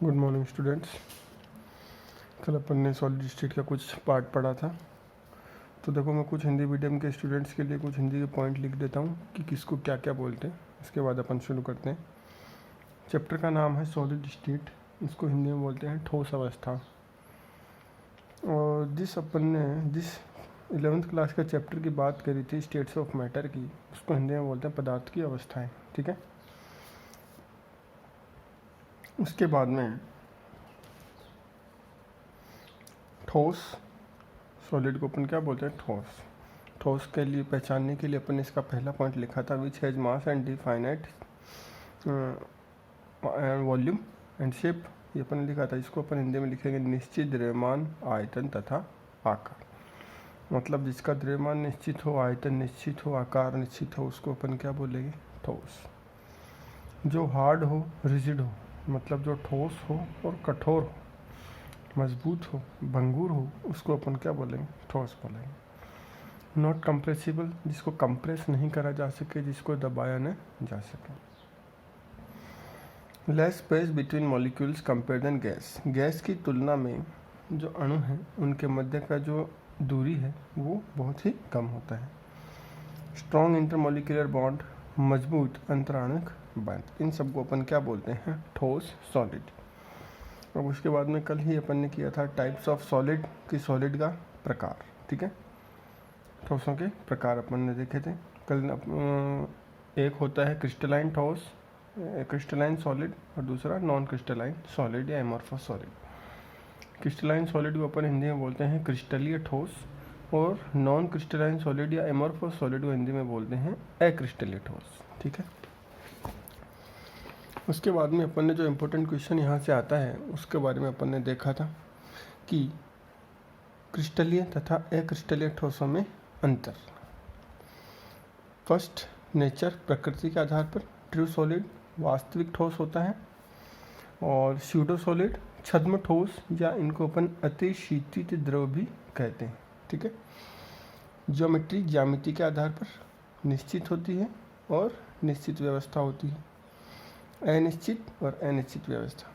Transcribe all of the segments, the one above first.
Good morning students. कल अपन ने solid state का कुछ पार्ट पढ़ा था। तो देखो, मैं कुछ हिंदी मीडियम के स्टूडेंट्स के लिए कुछ हिंदी के पॉइंट लिख देता हूँ कि किसको क्या क्या बोलते हैं। इसके बाद अपन शुरू करते हैं। चैप्टर का नाम है सॉलिड स्टेट। इसको हिंदी में बोलते हैं ठोस अवस्था। और जिस 11th क्लास का चैप्टर की बात करी थी स्टेट्स ऑफ मैटर की, उसको हिंदी में बोलते हैं पदार्थ की अवस्थाएँ। ठीक है। उसके बाद में ठोस सॉलिड को अपन क्या बोलते हैं, ठोस। ठोस के लिए पहचानने के लिए अपन ने इसका पहला पॉइंट लिखा था, which has mass and definite volume and shape. ये अपन ने लिखा था। इसको अपन हिंदी में लिखेंगे निश्चित द्रव्यमान, आयतन तथा आकार। मतलब जिसका द्रव्यमान निश्चित हो, आयतन निश्चित हो, आकार निश्चित हो, उसको अपन क्या बोलेंगे, ठोस। जो हार्ड हो, रिजिड हो, मतलब जो ठोस हो और कठोर हो, मजबूत हो, भंगुर हो, उसको अपन क्या बोलेंगे, ठोस बोलेंगे। नॉट कंप्रेसिबल, जिसको कंप्रेस नहीं करा जा सके, जिसको दबाया न जा सके। Less space between molecules compare than gas. Gas की तुलना में जो अणु हैं उनके मध्य का जो दूरी है वो बहुत ही कम होता है। स्ट्रॉन्ग इंटरमॉलिक्यूलर बॉन्ड, मजबूत अंतराणुक बंध। इन सबको अपन क्या बोलते हैं, ठोस, सॉलिड। अब उसके बाद में कल ही अपन ने किया था टाइप्स ऑफ सॉलिड की, सॉलिड का प्रकार। ठीक है। ठोसों के प्रकार अपन ने देखे थे कल। एक होता है क्रिस्टलाइन ठोस, क्रिस्टलाइन सॉलिड, और दूसरा नॉन क्रिस्टलाइन सॉलिड या एमॉर्फस सॉलिड। क्रिस्टलाइन सॉलिड को अपन हिंदी में बोलते हैं क्रिस्टलीय ठोस, और नॉन क्रिस्टलाइन सॉलिड या एमॉर्फस सॉलिड को हिंदी में बोलते हैं अक्रिस्टलीय ठोस। ठीक है। उसके बाद में अपन ने जो इम्पोर्टेंट क्वेश्चन यहाँ से आता है उसके बारे में अपन ने देखा था कि क्रिस्टलीय तथा अक्रिस्टलीय ठोसों में अंतर। फर्स्ट, नेचर, प्रकृति के आधार पर। ट्रू सॉलिड वास्तविक ठोस होता है, और स्यूडो सॉलिड छद्म ठोस, या इनको अपन अतिशीतित द्रव भी कहते हैं। ठीक है। ज्योमेट्री, ज्यामिति के आधार पर निश्चित होती है और निश्चित व्यवस्था होती है। अनिश्चित और अनिश्चित व्यवस्था।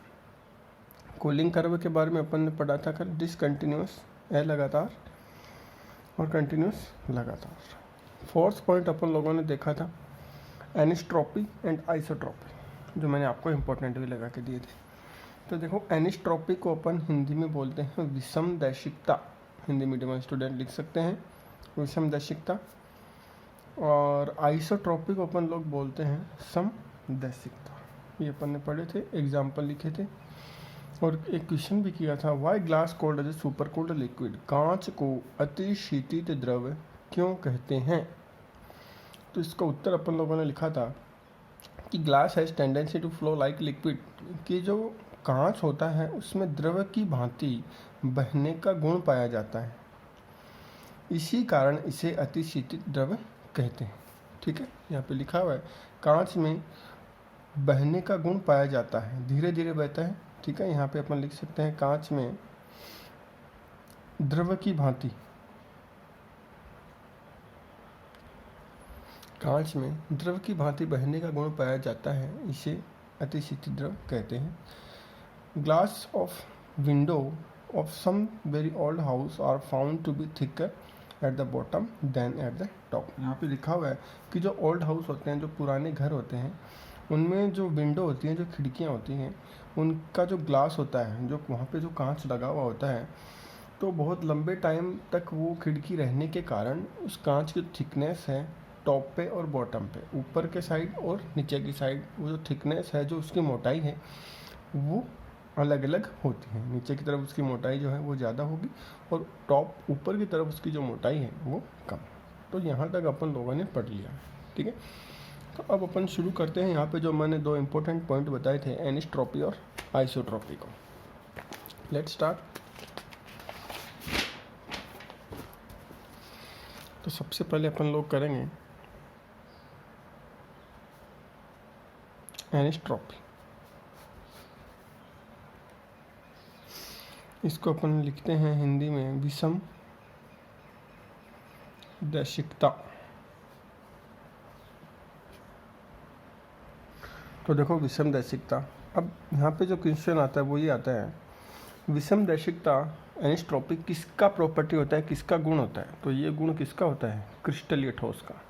कूलिंग कर्व के बारे में अपन ने पढ़ा था कल, डिसकंटिन्यूस लगातार, और कंटिन्यूस लगातार। फोर्थ पॉइंट अपन लोगों ने देखा था एनिस्ट्रोपी एंड आइसोट्रोपी, जो मैंने आपको इम्पोर्टेंट भी लगा के दिए थे। तो देखो, एनिस्ट्रोपी को अपन हिंदी में बोलते हैं विषमदैशिकता। हिंदी मीडियम स्टूडेंट लिख सकते हैं विषमदैशिकता। और आइसोट्रोपी को अपन लोग बोलते हैं समदैशिकता। ये अपन ने पढ़े थे, एग्जाम्पल लिखे थे, और एक क्वेश्चन भी किया था, why glass called as a super cooled liquid. कांच को अतिशीतित द्रव क्यों कहते हैं। तो इसका उत्तर अपन लोगों ने लिखा था कि glass has tendency to flow like liquid, कि जो कांच होता है उसमें द्रव की भांति बहने का गुण पाया जाता है, इसी कारण इसे अतिशीतित द्रव कहते हैं। ठीक है। यहाँ पे लिखा हुआ है कांच में बहने का गुण पाया जाता है, धीरे धीरे बहता है। ठीक है। यहाँ पे अपन लिख सकते हैं कांच में द्रव की भांति, कांच में द्रव की भांति बहने का गुण पाया जाता है, इसे अतिशीतित द्रव कहते हैं। Glass of window of some very old house are found to be thicker at the bottom than at the top. यहाँ पे लिखा हुआ है कि जो ओल्ड हाउस होते हैं, जो पुराने घर होते हैं, उनमें जो विंडो होती हैं, जो खिड़कियाँ होती हैं, उनका जो ग्लास होता है, जो वहाँ पे जो कांच लगा हुआ होता है, तो बहुत लंबे टाइम तक वो खिड़की रहने के कारण उस कांच की थिकनेस है टॉप पे और बॉटम पे, ऊपर के साइड और नीचे की साइड, वो जो थिकनेस है, जो उसकी मोटाई है, वो अलग अलग होती है। नीचे की तरफ उसकी मोटाई जो है वो ज़्यादा होगी, और टॉप ऊपर की तरफ उसकी जो मोटाई है वो कम। तो यहाँ तक अपन लोगों ने पढ़ लिया। ठीक है। तो अब अपन शुरू करते हैं। यहाँ पे जो मैंने दो इम्पोर्टेंट पॉइंट बताए थे, एनिस्ट्रोपी और आइसोट्रोपी को। Let's start. तो सबसे पहले अपन लोग करेंगे एनिस्ट्रोपी। इसको अपन लिखते हैं हिंदी में विषम दैशिकता। तो देखो, विषम दैशिकता अब यहाँ पे जो क्वेश्चन आता है वो ये आता है, विषमदैशिकता एनिस्ट्रोपी किसका प्रॉपर्टी होता है, किसका गुण होता है? तो ये गुण किसका होता है? क्रिस्टलीय ठोस का।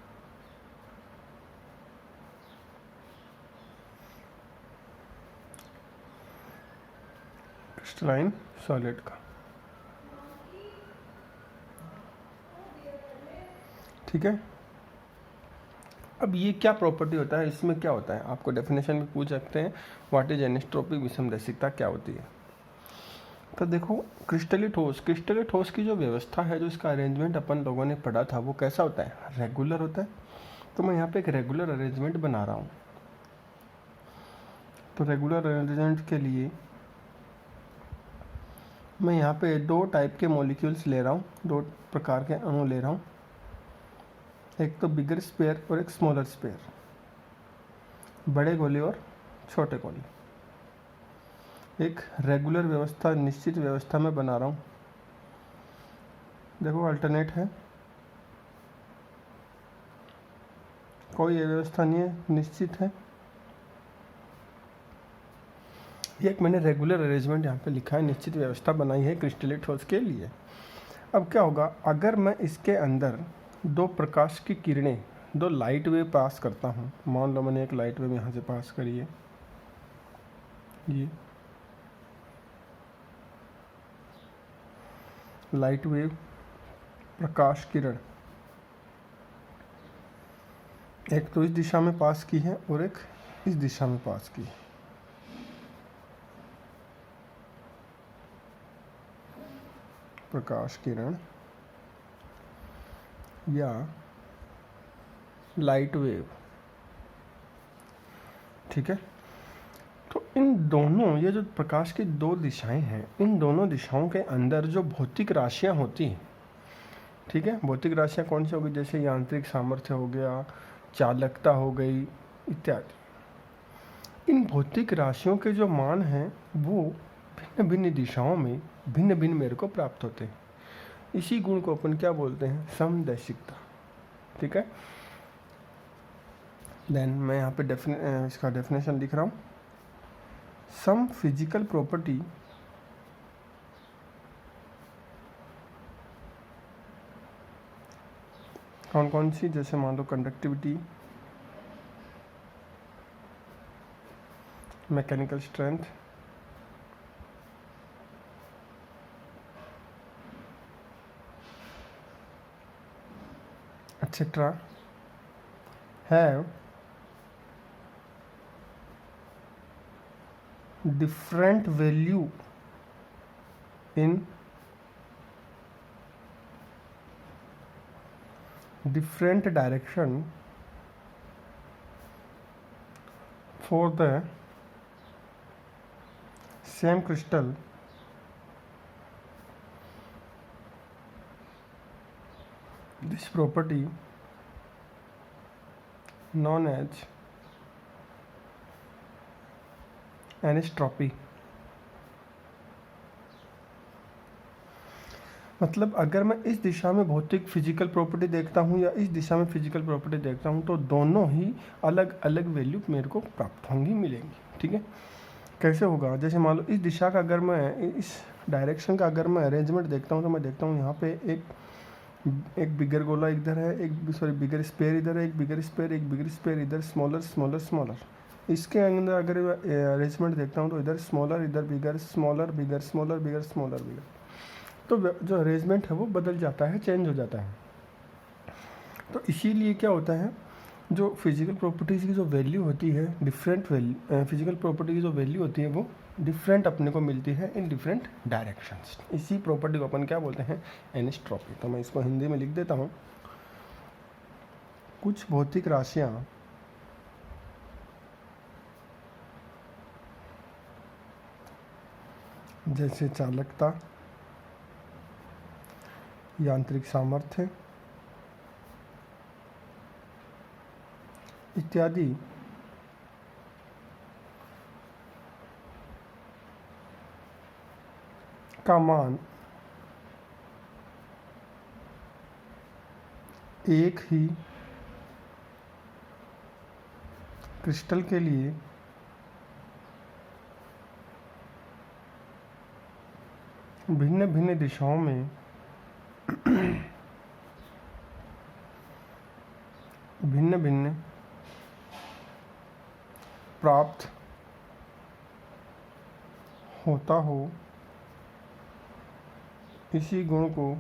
क्रिस्टलाइन सॉलिड का। ठीक है। अब ये क्या प्रॉपर्टी होता है, इसमें क्या होता है? आपको डेफिनेशन में पूछ सकते हैं, व्हाट इज एनिस्ट्रोपी, विषमदैशिकता क्या होती है? तो देखो, क्रिस्टलीय ठोस की जो व्यवस्था है, जो इसका अरेंजमेंट अपन लोगों ने पढ़ा था, वो कैसा होता है? रेगुलर होता है। तो मैं यहाँ पे एक रेगुलर अरेंजमेंट बना रहा हूँ। तो रेगुलर अरेंजमेंट के लिए मैं यहाँ पे दो टाइप के मॉलिक्यूल्स ले रहा हूँ, दो प्रकार के अणु ले रहा हूँ, एक तो बिगर स्पेयर और एक स्मॉलर स्पेयर, बड़े गोले और छोटे गोले। एक रेगुलर व्यवस्था, निश्चित व्यवस्था में बना रहा हूँ। देखो अल्टरनेट है, कोई ये व्यवस्था नहीं है, निश्चित है। ये एक मैंने रेगुलर अरेंजमेंट यहाँ पे लिखा है, निश्चित व्यवस्था बनाई है क्रिस्टलीय ठोस के लिए। अब क्या होगा, अगर मैं इसके अंदर दो प्रकाश की किरणें, दो लाइट वेव पास करता हूँ, मान लो मैंने एक लाइट वेव यहाँ से पास करी है, ये लाइट वेव, प्रकाश किरण, एक तो इस दिशा में पास की है और एक इस दिशा में पास की है। प्रकाश किरण या लाइट वेव, ठीक है। तो इन दोनों, ये जो प्रकाश की दो दिशाएं हैं, इन दोनों दिशाओं के अंदर जो भौतिक राशियां होती हैं, ठीक है, भौतिक राशियां कौन सी होगी? जैसे यांत्रिक सामर्थ्य हो गया, चालकता हो गई, इत्यादि। इन भौतिक राशियों के जो मान हैं वो भिन्न भिन्न दिशाओं में भिन्न भिन्न मेरे को प्राप्त होते हैं। इसी गुण को अपन क्या बोलते हैं? समदैशिकता। ठीक है। देन मैं यहाँ पे इसका डेफिनेशन लिख रहा हूँ। सम फिजिकल प्रॉपर्टी कौन कौन सी? जैसे मान लो conductivity, mechanical strength, etc. have different value in different direction for the same crystal this property known as anisotropy. मतलब अगर मैं इस दिशा में भौतिक फिजिकल प्रॉपर्टी देखता हूँ या इस दिशा में फिजिकल प्रॉपर्टी देखता हूँ, तो दोनों ही अलग अलग वैल्यू मेरे को प्राप्त होंगी, मिलेंगी। ठीक है। कैसे होगा? जैसे मान लो इस दिशा का अगर मैं, इस डायरेक्शन का अगर मैं अरेंजमेंट देखता हूँ, तो मैं देखता हूँ यहाँ पे एक बिगर गोला इधर है, बिगर स्पेयर इधर है, एक बिगर स्पेयर इधर, स्मॉलर। इसके अंदर अगर अरेंजमेंट देखता हूँ तो इधर स्मॉलर, इधर बिगर, स्मॉलर। तो जो अरेंजमेंट है वो बदल जाता है, चेंज हो जाता है। तो इसीलिए क्या होता है, जो फिजिकल प्रॉपर्टीज़ की जो वैल्यू होती है, फिजिकल प्रॉपर्टी की जो वैल्यू होती है वो डिफरेंट अपने को मिलती है इन डिफरेंट डायरेक्शंस। इसी प्रॉपर्टी को अपन क्या बोलते हैं? एनिस्ट्रोपी। तो मैं इसको हिंदी में लिख देता हूँ। कुछ भौतिक राशियाँ जैसे चालकता, यांत्रिक सामर्थ्य इत्यादि का मान एक ही क्रिस्टल के लिए भिन्न भिन्न दिशाओं में भिन्न भिन्न प्राप्त होता हो, इसी गुण को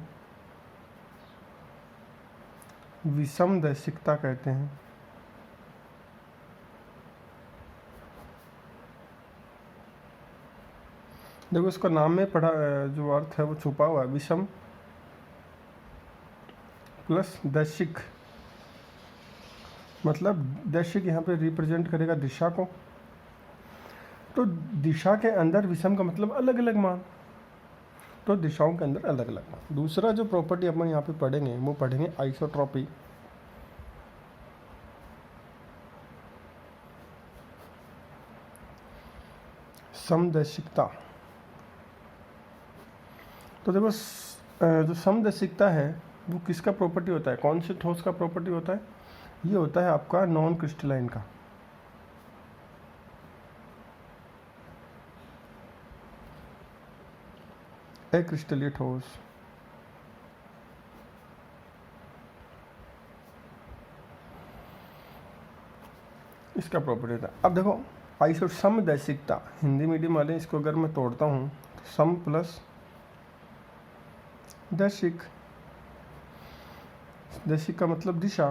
विषमदैशिकता कहते हैं। देखो इसका नाम में पढ़ा जो अर्थ है वो छुपा हुआ है, विषम प्लस दैशिक, मतलब दैशिक यहाँ पे रिप्रेजेंट करेगा दिशा को, तो दिशा के अंदर विषम का मतलब अलग अलग मान, तो दिशाओं के अंदर अलग अलग मान। दूसरा जो प्रॉपर्टी अपन यहाँ पे पढ़ेंगे वो पढ़ेंगे आइसोट्रॉपी। समदैशिकता। तो देखो जो समदैशिकता है वो किसका प्रॉपर्टी होता है, कौन से ठोस का प्रॉपर्टी होता है, ये होता है आपका नॉन क्रिस्टलाइन का। अक्रिस्टलीय ठोस, इसका प्रॉपर्टी होता है। अब देखो आइसो समदैशिकता, हिंदी मीडियम वाले इसको अगर मैं तोड़ता हूँ तो सम प्लस दैशिक, दैशिक का मतलब दिशा,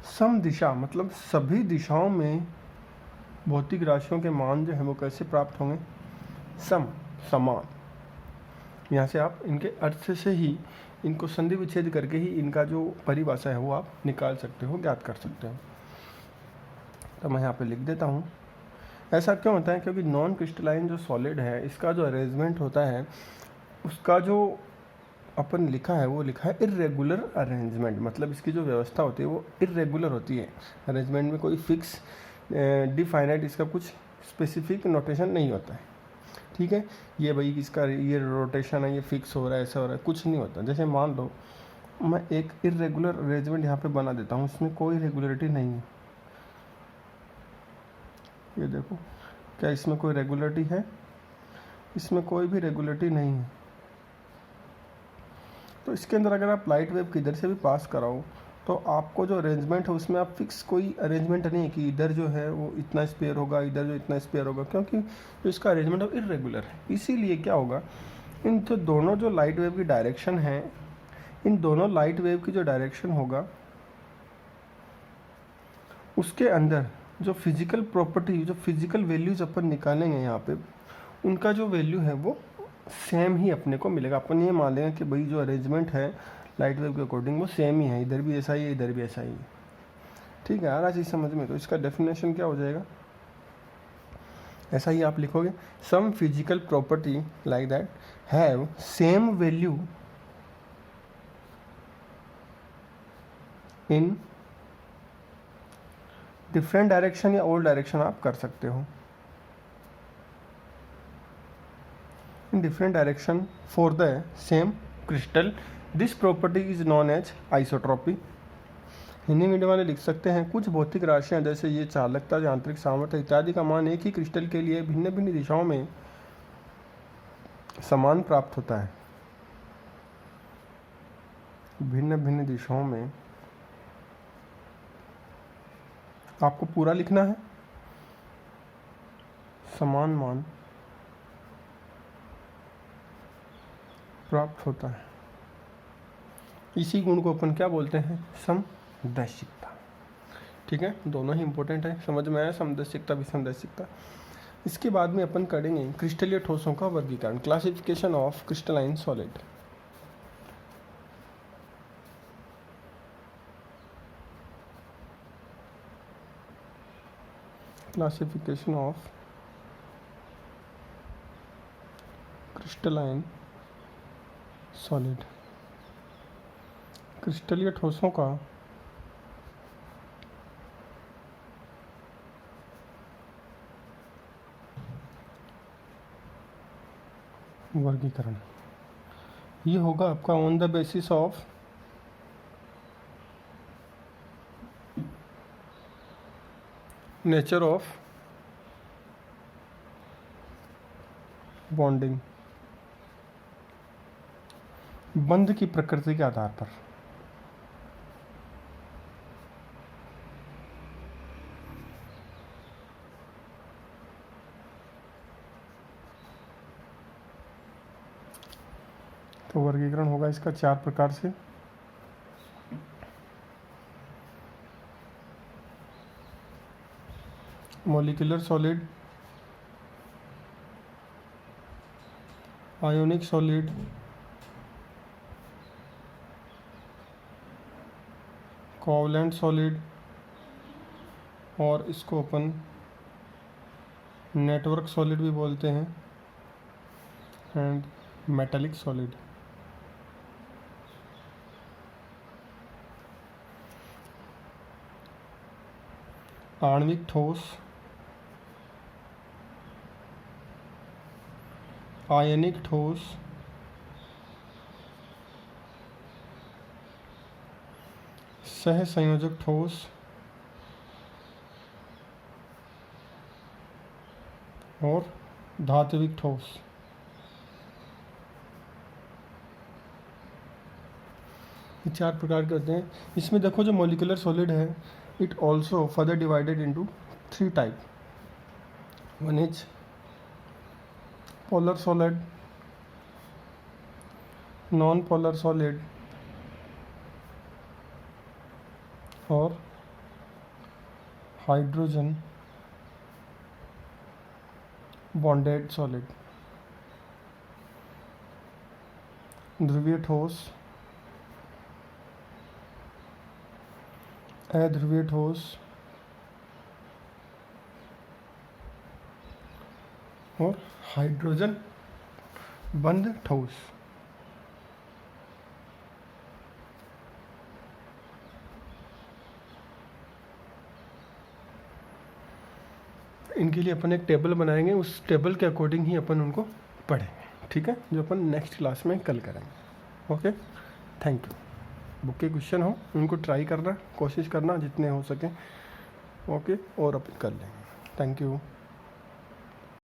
सम दिशा मतलब सभी दिशाओं में भौतिक राशियों के मान जो है वो कैसे प्राप्त होंगे, समान। यहाँ से आप इनके अर्थ से ही इनको संधि विच्छेद करके ही इनका जो परिभाषा है वो आप निकाल सकते हो, ज्ञात कर सकते हो। तो मैं यहाँ पे लिख देता हूँ। ऐसा क्यों होता है, क्योंकि नॉन क्रिस्टलाइन जो सॉलिड है इसका जो अरेंजमेंट होता है उसका जो अपन लिखा है वो लिखा है इर्रेगुलर अरेंजमेंट, मतलब इसकी जो व्यवस्था होती है वो इर्रेगुलर होती है। अरेंजमेंट में कोई फिक्स डिफाइनाइट इसका कुछ स्पेसिफिक नोटेशन नहीं होता है, ठीक है। ये भाई इसका ये रोटेशन है, ये फिक्स हो रहा है, ऐसा हो रहा है, कुछ नहीं होता। जैसे मान लो मैं एक इर्रेगुलर अरेंजमेंट यहाँ पे बना देता हूँ, इसमें कोई रेगुलरिटी नहीं है। ये देखो, क्या इसमें कोई रेगुलरिटी है, इसमें कोई भी रेगुलरिटी नहीं है। तो इसके अंदर अगर आप लाइट वेव किधर से भी पास कराओ तो आपको जो अरेंजमेंट है उसमें आप फिक्स कोई अरेंजमेंट नहीं है कि इधर जो है वो इतना स्पेयर होगा, इधर जो इतना स्पेयर होगा, क्योंकि जो इसका अरेंजमेंट है इर्रेगुलर है। इसीलिए क्या होगा, इन तो दोनों जो लाइट वेव की डायरेक्शन है, इन दोनों लाइट वेव की जो डायरेक्शन होगा उसके अंदर जो फिजिकल प्रॉपर्टी, जो फिजिकल वैल्यूज अपन निकालेंगे यहाँ पे, उनका जो वैल्यू है वो सेम ही अपने को मिलेगा। अपन ये मान लेंगे कि भाई जो अरेंजमेंट है लाइट वेव के अकॉर्डिंग वो सेम ही है, इधर भी ऐसा ही है, इधर भी ऐसा ही है, ठीक है। आ रहा चीज़ समझ में, तो इसका डेफिनेशन क्या हो जाएगा, ऐसा ही आप लिखोगे, some physical property like that have same value in different direction या ऑल डायरेक्शन आप कर सकते हो, in different direction for the same crystal. This property is known as isotropy. Hindi medium वाले लिख सकते हैं, कुछ भौतिक राशियां जैसे ये चालकता, यांत्रिक सामर्थ्य इत्यादि का मान एक ही क्रिस्टल के लिए भिन्न भिन्न दिशाओं में समान प्राप्त होता है। भिन्न भिन्न दिशाओं में आपको पूरा लिखना है, समान मान प्राप्त होता है। इसी गुण को अपन क्या बोलते हैं, समदैशिकता, ठीक है। दोनों ही इंपॉर्टेंट है, समझ में आया, समदैशिकता विषमदैशिकता। इसके बाद में अपन करेंगे क्रिस्टलीय ठोसों का वर्गीकरण, classification of crystalline solid. Classification of crystalline solid, क्रिस्टलीय ठोसों का वर्गीकरण। ये होगा आपका on the basis of nature of bonding, बंध की प्रकृति के आधार पर। तो वर्गीकरण होगा इसका 4 प्रकार से। Molecular solid, ionic solid, covalent solid, और इसको अपन नेटवर्क सॉलिड भी बोलते हैं, एंड मेटालिक सॉलिड। आणविक ठोस, आयनिक ठोस, सहसंयोजक ठोस और धात्विक ठोस। ये 4 प्रकार के होते हैं। इसमें देखो जो मॉलिक्यूलर सॉलिड है, it also further divided into 3 type. One is polar solid, non polar solid और हाइड्रोजन बॉन्डेड सॉलिड। ध्रुवीय ठोस, अध्रुवीय ठोस और हाइड्रोजन बंध ठोस। इनके लिए अपन एक टेबल बनाएंगे, उस टेबल के अकॉर्डिंग ही अपन उनको पढ़ेंगे, ठीक है, जो अपन नेक्स्ट क्लास में कल करेंगे। Okay, thank you. बुक के क्वेश्चन हो उनको ट्राई करना, कोशिश करना जितने हो सके, ओके, और अपन कर लेंगे। Thank you.